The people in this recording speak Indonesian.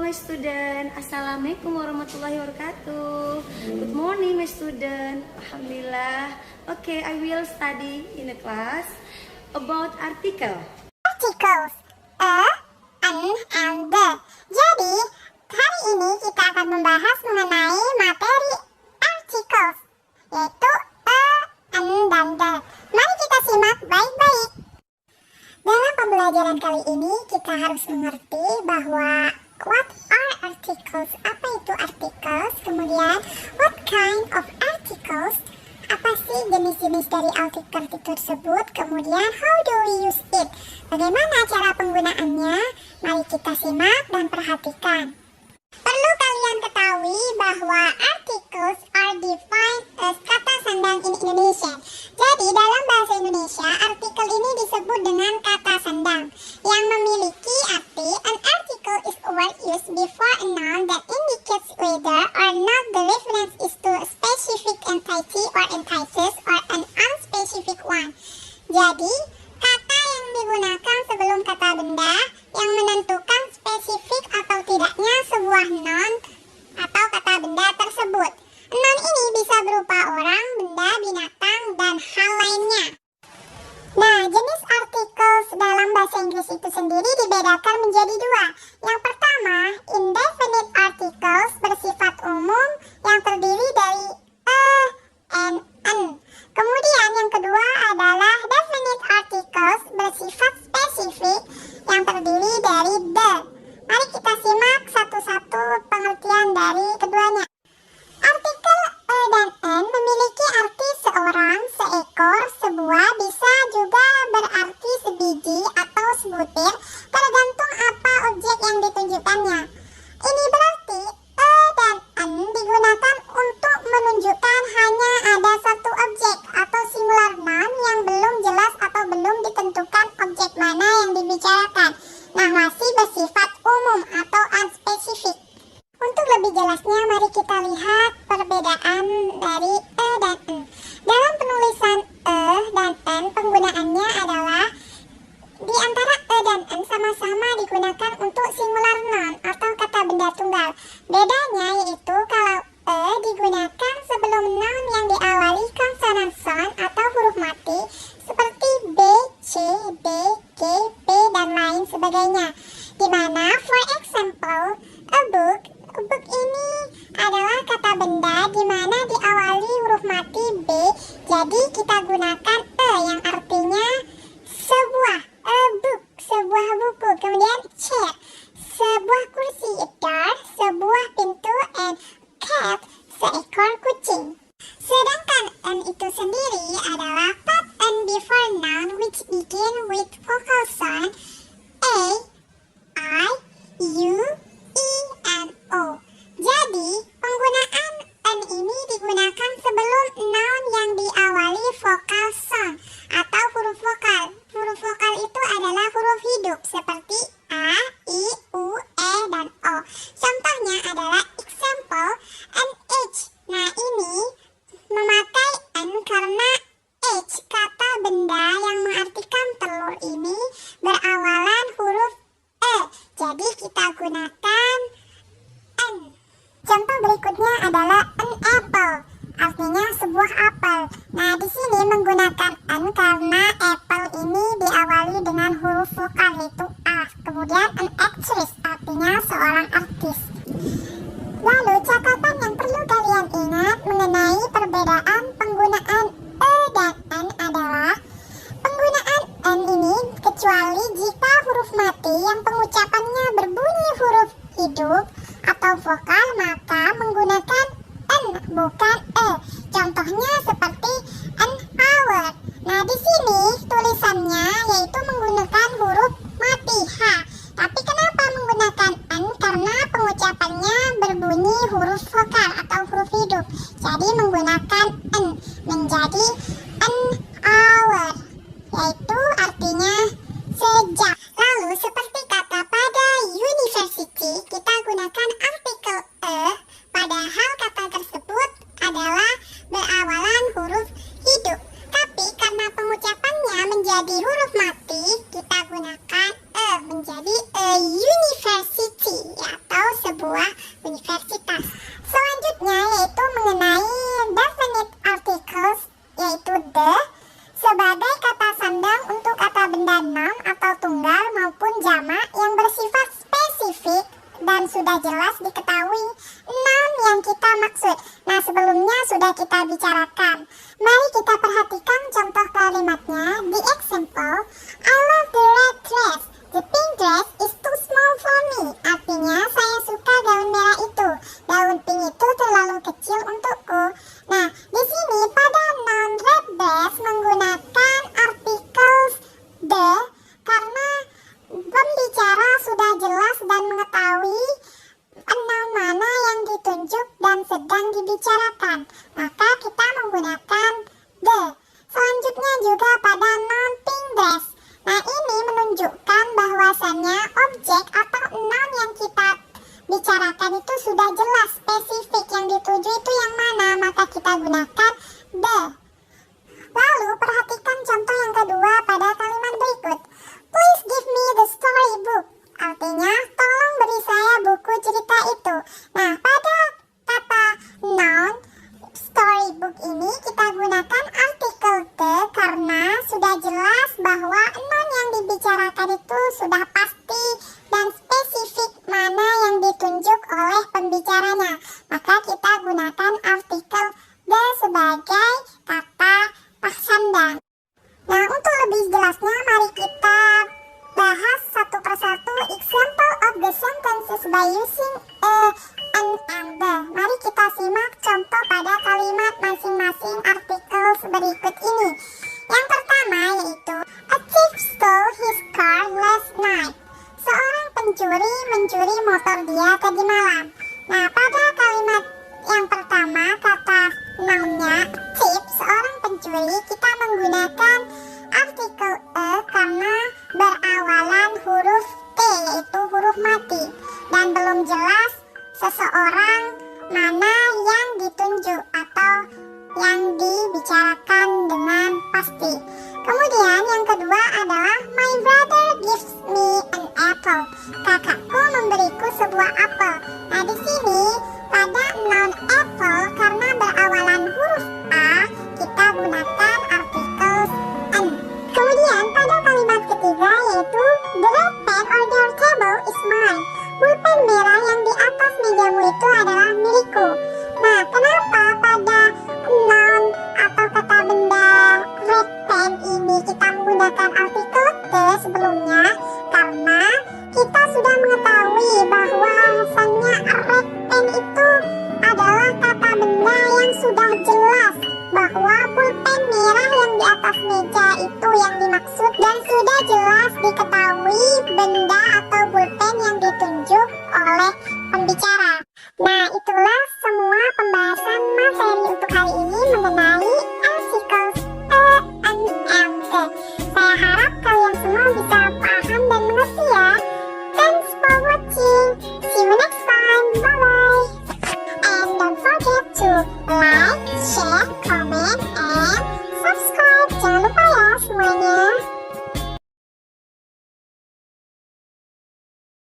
my student. Assalamualaikum warahmatullahi wabarakatuh. Good morning my student. Alhamdulillah. Okay, I will study in a class about article. Articles a, an, and the. Jadi, hari ini kita akan membahas mengenai materi articles, yaitu a, an, dan the. Mari kita simak baik-baik. Dalam pembelajaran kali ini, kita harus mengerti bahwa what are articles, apa itu articles, kemudian what kind of articles, apa sih jenis-jenis dari artikel tersebut, kemudian how do we use it, bagaimana cara penggunaannya. Mari kita simak dan perhatikan. Perlu kalian ketahui bahwa articles are defined as kata sandang in Indonesia. Jadi dalam bahasa Indonesia, artikel ini disebut dengan kata sandang yang memiliki arti an article is a word used before a noun that indicates whether or not the reference is to a specific entity or entities or an unspecific one. Jadi, kata yang digunakan sebelum kata benda yang menentukan spesifik atau tidaknya sebuah noun atau kata benda tersebut. Noun ini bisa berupa orang, benda, binatang, dan hal lainnya. Nah, jenis articles dalam bahasa Inggris itu sendiri dibedakan menjadi dua. Yang pertama, indefinite articles bersifat umum yang terdiri dari a, and, an. Kemudian yang kedua adalah definite articles bersifat spesifik yang terdiri dari the. Mari kita simak satu-satu pengertian dari keduanya. Artikel a dan an memiliki arti seorang, seekor, sebuah, bisa juga berarti sebiji atau sebutir, tergantung apa objek yang ditunjukkannya. Ini berarti a dan an digunakan untuk menunjukkan hanya ada satu objek atau singular noun yang belum jelas atau belum ditentukan objek mana yang dibicarakan. Nah, masih bersifat umum atau unspecific. Untuk lebih jelasnya, mari kita lihat perbedaan dari a dan an. Dalam penulisan a dan an, penggunaannya adalah di antara a dan an sama-sama digunakan untuk singular noun atau kata benda tunggal. Bedanya yaitu kalau a digunakan sebelum noun yang diawali konsonan sound atau huruf mati seperti b, c, d, g, p, dan lain sebagainya. Di mana, for example, a book. Book ini adalah kata benda di mana diawali huruf mati B, jadi kita gunakan a yang artinya sebuah, a book, sebuah buku. Kemudian chair, sebuah kursi, a door, sebuah pintu, and cat, seekor kucing. Sedangkan an itu sendiri adalah part and before noun which begin with vocal sound a, I, u, I, and O. Jadi, penggunaan an ini digunakan sebelum noun yang diawali vokal sound atau huruf vokal. Huruf vokal itu adalah huruf hidup seperti A, I, U, E, dan O. Contohnya adalah example, an H. Nah, ini memakai an karena H, kata benda yang mengartikan telur ini berawalan huruf E. Jadi, kita gunakan an. Contoh berikutnya adalah an apple, artinya sebuah apel. Nah, di sini menggunakan an karena apple ini diawali dengan huruf vokal yaitu A. Kemudian an actress, artinya seorang artis. Lalu catatan yang perlu kalian ingat mengenai perbedaan penggunaan a dan an adalah penggunaan an ini kecuali jika huruf mati yang pengucapannya berbunyi huruf hidup atau vokal maka menggunakan an bukan e. Contohnya seperti an hour. Nah, di sini tulisannya yaitu menggunakan huruf mati H. Tapi kenapa menggunakan an? Karena pengucapannya berbunyi huruf vokal atau huruf hidup. Jadi menggunakan an menjadi an hour, yaitu artinya sejak. Lalu seperti kata pada university, kita gunakan artikel e, padahal kata tersebut adalah berawalan huruf hidup. Tapi karena pengucapannya menjadi huruf mati, kita gunakan e menjadi a university atau example, I love the red dress. The pink dress is too small for me. Artinya, saya suka gaun merah itu. Gaun pink itu terlalu kecil untukku. Nah, di sini pada noun red dress menggunakan articles the karena pembicara sudah jelas dan mengetahui noun mana yang ditunjuk dan sedang dibicarakan. Maka kita menggunakan the. Selanjutnya juga pada noun pink dress. Nah, ini menunjukkan bahwasannya objek atau noun yang kita bicarakan itu sudah jelas, spesifik, yang dituju itu yang mana, maka kita gunakan the. Lalu perhatikan contoh yang kedua pada kalimat berikut. Please give me the storybook. Artinya, tolong beri saya buku cerita itu. Nah, pada kata noun storybook ini kita gunakan artikel the karena sudah jelas bahwa noun yang dibicarakan itu sudah pasti dan spesifik mana yang ditunjuk oleh pembicaranya. Maka kita gunakan artikel the sebagai kata pasandang. Nah, untuk lebih jelasnya mari kita bahas satu persatu example of the sentences by using an and the. Mari kita simak contoh pada kalimat masing-masing artikel berikut ini. Yang pertama yaitu a thief stole his car last night. Seorang pencuri mencuri motor dia tadi malam. Nah, pada kalimat yang pertama kata nounnya thief, seorang pencuri, kita menggunakan artikel a karena berawalan huruf T, yaitu huruf mati, dan belum jelas seseorang mana yang ditunjuk atau yang dibicarakan dengan pasti. Kemudian yang kedua adalah my brother gives me an apple. Kakakku memberiku sebuah apel. Nah, di sini pada noun apple karena berawalan huruf A kita gunakan artikel an. Kemudian pada kalimat ketiga yaitu the red pen on your table is mine. Pulpen merah yang di atas mejamu itu adalah milikku. Nah, kenapa pada noun atau kata benda red pen ini kita menggunakan artikel the sebelumnya? Karena kita sudah mengetahui bahwa asalnya red pen itu adalah kata benda yang sudah jelas bahwa pulpen merah yang di atas meja itu yang dimaksud dan sudah jelas diketahui benda atau pulpen yang ditunjuk oleh pembicara. Nah, itulah semua pembahasan